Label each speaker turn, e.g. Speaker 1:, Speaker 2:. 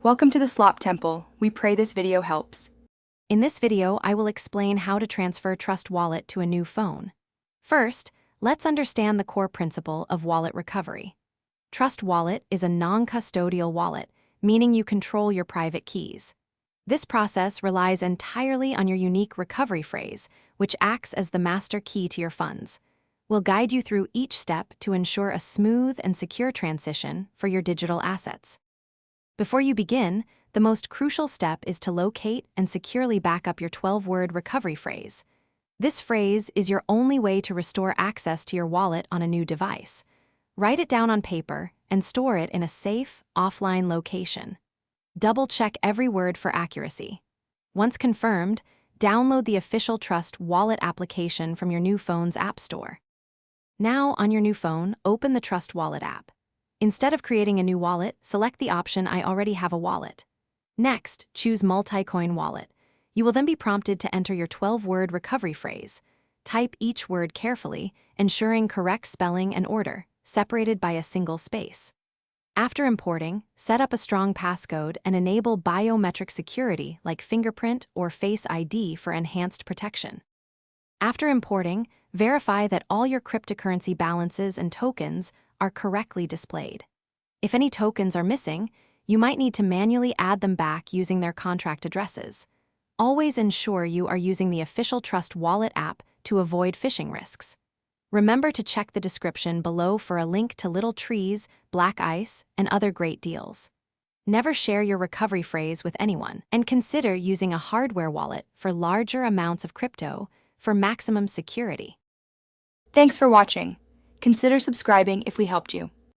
Speaker 1: Welcome to the Slop Temple. We pray this video helps.
Speaker 2: In this video, I will explain how to transfer Trust Wallet to a new phone. First, let's understand the core principle of wallet recovery. Trust Wallet is a non-custodial wallet, meaning you control your private keys. This process relies entirely on your unique recovery phrase, which acts as the master key to your funds. We'll guide you through each step to ensure a smooth and secure transition for your digital assets. Before you begin, the most crucial step is to locate and securely back up your 12-word recovery phrase. This phrase is your only way to restore access to your wallet on a new device. Write it down on paper and store it in a safe, offline location. Double-check every word for accuracy. Once confirmed, download the official Trust Wallet application from your new phone's app store. Now, on your new phone, open the Trust Wallet app. Instead of creating a new wallet, select the option I already have a wallet. Next, choose Multi-Coin Wallet. You will then be prompted to enter your 12-word recovery phrase. Type each word carefully, ensuring correct spelling and order, separated by a single space. After importing, set up a strong passcode and enable biometric security like fingerprint or Face ID for enhanced protection. After importing, verify that all your cryptocurrency balances and tokens are correctly displayed. If any tokens are missing, you might need to manually add them back using their contract addresses. Always ensure you are using the official Trust Wallet app to avoid phishing risks. Remember to check the description below for a link to little trees, black ice, and other great deals. Never share your recovery phrase with anyone, and consider using a hardware wallet for larger amounts of crypto for maximum security.
Speaker 1: Thanks for watching. Consider subscribing if we helped you.